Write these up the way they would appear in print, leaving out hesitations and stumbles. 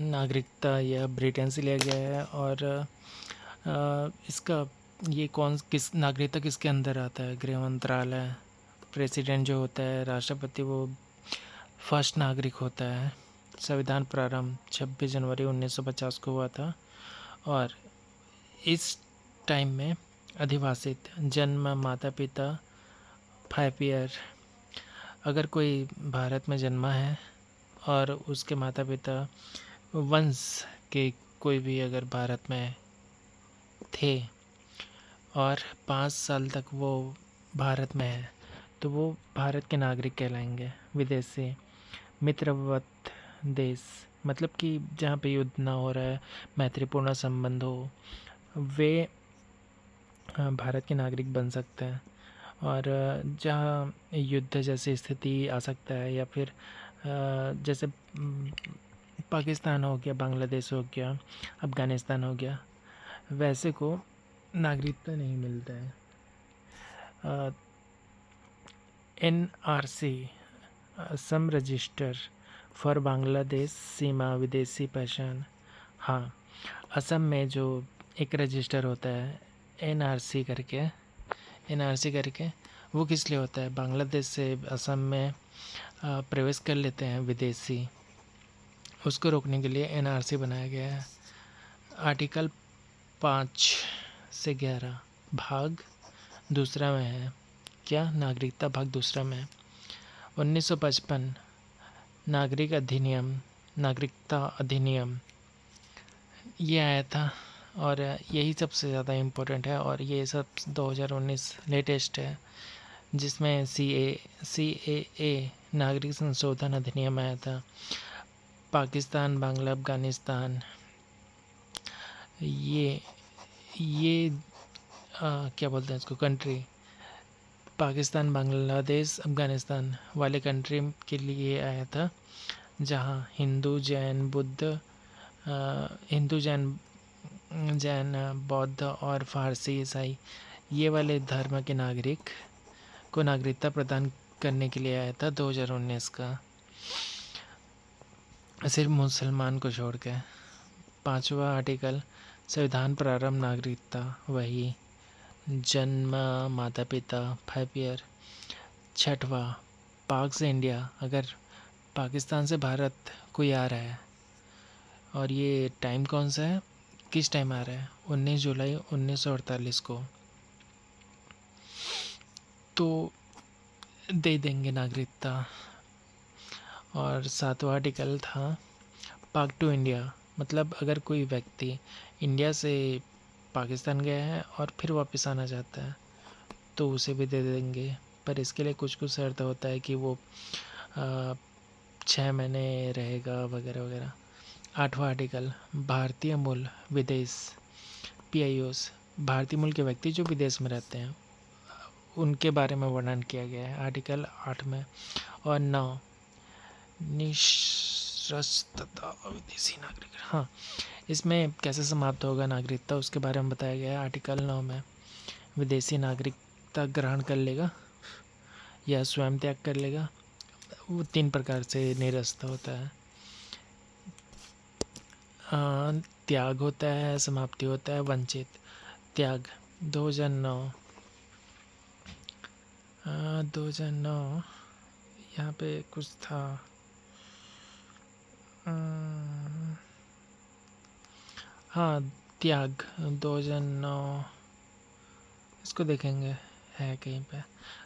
नागरिकता यह ब्रिटेन से लिया गया है। और इसका ये कौन किस नागरिकता किसके अंदर आता है? गृह मंत्रालय, प्रेसिडेंट जो होता है, राष्ट्रपति, वो फर्स्ट नागरिक होता है। संविधान प्रारंभ 26 जनवरी 1950 को हुआ था। और इस टाइम में अधिवासित जन्म, माता पिता, 5 ईयर, अगर कोई भारत में जन्मा है और उसके माता पिता वंश के कोई भी अगर भारत में थे और 5 साल तक वो भारत में है, तो वो भारत के नागरिक कहलाएंगे। विदेशी मित्रवत देश, मतलब कि जहाँ पे युद्ध ना हो रहा है, मैत्रीपूर्ण संबंध हो, वे भारत के नागरिक बन सकते हैं। और जहाँ युद्ध जैसी स्थिति आ सकता है, या फिर जैसे पाकिस्तान हो गया, बांग्लादेश हो गया, अफ़गानिस्तान हो गया, वैसे को नागरिकता नहीं मिलता है। NRC, Assam register for Bangladesh सीमा विदेशी पहचान। हाँ, असम में जो एक रजिस्टर होता है NRC करके, वो किस लिए होता है? बांग्लादेश से असम में प्रवेश कर लेते हैं विदेशी, उसको रोकने के लिए NRC बनाया गया है। आर्टिकल 5 से 11 भाग दूसरा में है। क्या? नागरिकता भाग दूसरा में है। 1955 नागरिकता अधिनियम ये आया था, और यही सबसे ज़्यादा इम्पोर्टेंट है। और ये सब 2019 लेटेस्ट है, जिसमें CAA नागरिक संशोधन अधिनियम आया था। पाकिस्तान, बांग्ला, अफ़गानिस्तान, ये क्या बोलते हैं इसको, कंट्री, पाकिस्तान, बांग्लादेश, अफ़गानिस्तान वाले कंट्री के लिए आया था, जहाँ हिंदू, जैन, बौद्ध और फारसी, ईसाई, ये वाले धर्म के नागरिक को नागरिकता प्रदान करने के लिए आया था 2019 का, सिर्फ मुसलमान को छोड़ के। 5वां आर्टिकल संविधान प्रारंभ नागरिकता, वही जन्म, माता पिता, 5 ईयर। 6वां पाक से इंडिया, अगर पाकिस्तान से भारत कोई आ रहा है, और ये टाइम कौन सा है, किस टाइम आ रहा है? 19 जुलाई 1948 को, तो दे देंगे नागरिकता। और 7वां आर्टिकल था पाक टू इंडिया, मतलब अगर कोई व्यक्ति इंडिया से पाकिस्तान गया है और फिर वापस आना चाहता है, तो उसे भी दे देंगे। पर इसके लिए कुछ शर्त होता है कि वो 6 महीने रहेगा, वगैरह वगैरह। 8वां आर्टिकल भारतीय मूल विदेश, PIOs, भारतीय मूल के व्यक्ति जो विदेश में रहते हैं, उनके बारे में वर्णन किया गया है आर्टिकल 8 में। और 9 निःशर्तता विदेशी नागरिक, हाँ, इसमें कैसे समाप्त होगा नागरिकता, उसके बारे में बताया गया है आर्टिकल 9 में। विदेशी नागरिकता ग्रहण कर लेगा या स्वयं त्याग कर लेगा, वो 3 प्रकार से निरस्त होता है। त्याग होता है, समाप्ति होता है, वंचित। त्याग 2009 यहाँ पे कुछ था, हाँ, त्याग 2009, इसको देखेंगे है कहीं पे।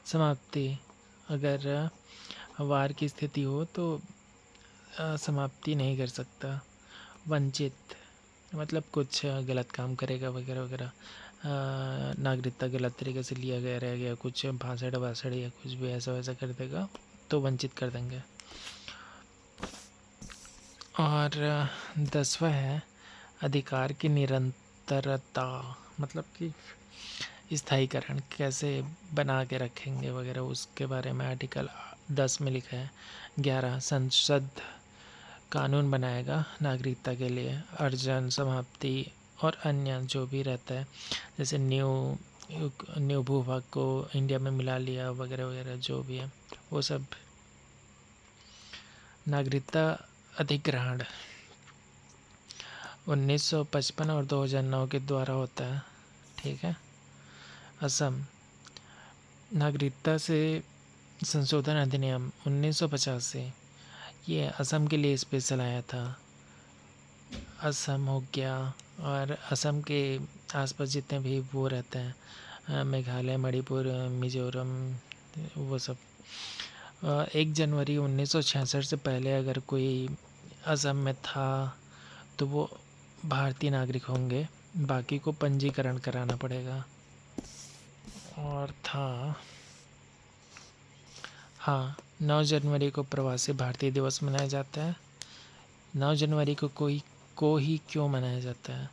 समाप्ति, अगर वार की स्थिति हो तो समाप्ति नहीं कर सकता। वंचित, मतलब कुछ गलत काम करेगा, वगैरह वगैरह, नागरिकता गलत तरीके से लिया गया, रह गया, कुछ भाषण वासड़ या कुछ भी ऐसा वैसा कर देगा, तो वंचित कर देंगे। और 10वां है अधिकार की निरंतरता, मतलब कि स्थायीकरण कैसे बना के रखेंगे वगैरह, उसके बारे में आर्टिकल 10 में लिखा है। 11 संसद कानून बनाएगा नागरिकता के लिए, अर्जन, समाप्ति और अन्य जो भी रहता है, जैसे न्यू भूभाग को इंडिया में मिला लिया, वगैरह वगैरह, जो भी है वो सब। नागरिकता अधिग्रहण, 1955 और 2009 के द्वारा होता है, ठीक है। असम नागरिकता से संशोधन अधिनियम 1985 ये असम के लिए स्पेशल आया था। असम हो गया, और असम के आसपास जितने भी वो रहते हैं, मेघालय, मणिपुर, मिजोरम, वो सब 1 जनवरी 1966 से पहले अगर कोई असम में था तो वो भारतीय नागरिक होंगे, बाकी को पंजीकरण कराना पड़ेगा। और था, हाँ, 9 जनवरी को प्रवासी भारतीय दिवस मनाया जाता है। 9 जनवरी को ही क्यों मनाया जाता है?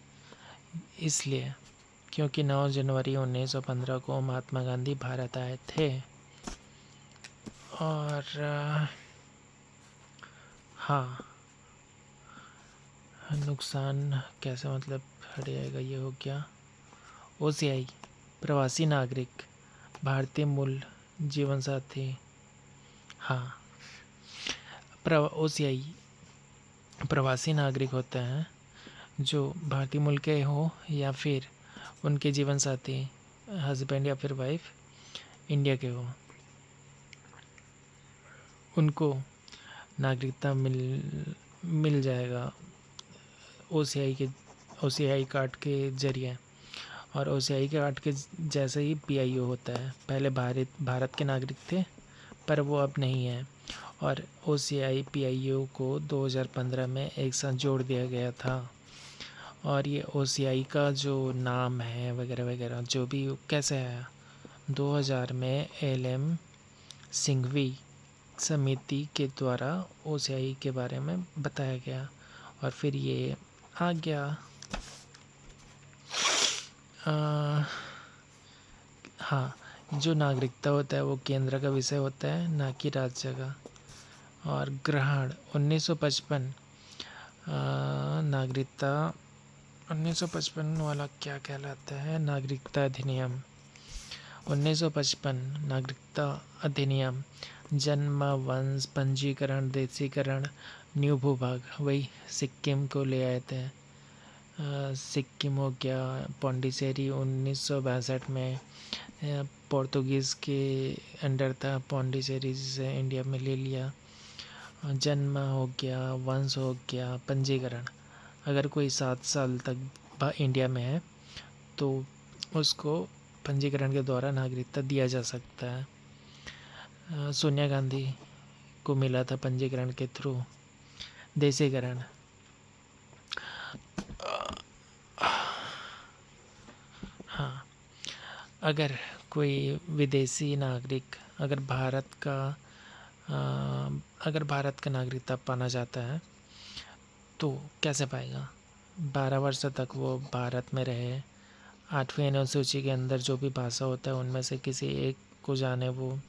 इसलिए क्योंकि 9 जनवरी 1915 को महात्मा गांधी भारत आए थे। और हाँ, नुकसान कैसे, मतलब हट जाएगा, ये हो गया। OCI प्रवासी नागरिक, भारतीय मूल जीवन साथी। हाँ, OCI प्रवासी नागरिक होते हैं जो भारतीय मूल के हो या फिर उनके जीवन साथी, हस्बैंड या फिर वाइफ इंडिया के हो, उनको नागरिकता मिल जाएगा OCI कार्ड के ज़रिए। और OCI कार्ड के जैसे ही PIO होता है, पहले भारत के नागरिक थे पर वो अब नहीं है, और OCI PIO को 2015 में एक साथ जोड़ दिया गया था। और ये OCI का जो नाम है वगैरह वगैरह जो भी कैसे आया, 2000 में LM सिंघवी समिति के द्वारा OCI के बारे में बताया गया, और फिर ये आ गया। हाँ, जो नागरिकता होता है वो केंद्र का विषय होता है, ना कि राज्य का। और ग्रहण 1955 नागरिकता 1955 वाला क्या कहलाता है? नागरिकता अधिनियम 1955 नागरिकता अधिनियम, जन्म, वंश, पंजीकरण, देशीकरण, न्यू भूभाग, वही सिक्किम को ले आए थे। सिक्किम हो गया, पौंडीचेरी 1962 में पोर्तुगीज़ के अंडर था, पौंडीचेरी से इंडिया में ले लिया। जन्म हो गया, वंश हो गया, पंजीकरण, अगर कोई 7 साल तक इंडिया में है तो उसको पंजीकरण के द्वारा नागरिकता दिया जा सकता है। सोनिया गांधी को मिला था पंजीकरण के थ्रू। देशीकरण, हाँ, अगर कोई विदेशी नागरिक अगर भारत का नागरिकता पाना चाहता है तो कैसे पाएगा? 12 वर्ष तक वो भारत में रहे, 8वीं अनुसूची के अंदर जो भी भाषा होता है उनमें से किसी एक को जाने वो,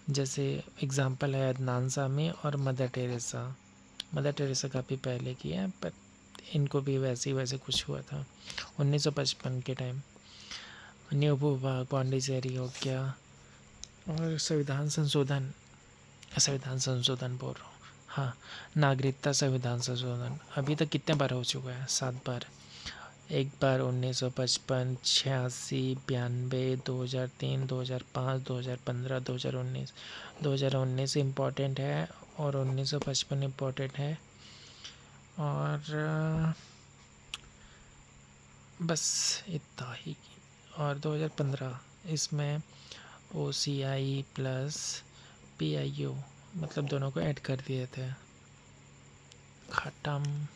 जैसे एग्जाम्पल है अदनान सामी और मदर टेरेसा काफ़ी पहले की है, पर इनको भी वैसे कुछ हुआ था 1955 के टाइम। न्यू भूभाग, पौंडीचेरी हो गया। और संविधान संशोधन बोल रहा हूँ, हाँ, नागरिकता संविधान संशोधन अभी तक कितने बार हो चुका है? 7 बार। एक बार 1955, 86, 92, 2003, 2005, 2015, 2019। 2019 इम्पोर्टेंट है और 1955 इम्पोर्टेंट है। और बस इतना ही। और 2015 इसमें OCI प्लस PIO मतलब दोनों को ऐड कर दिए थे। खत्म।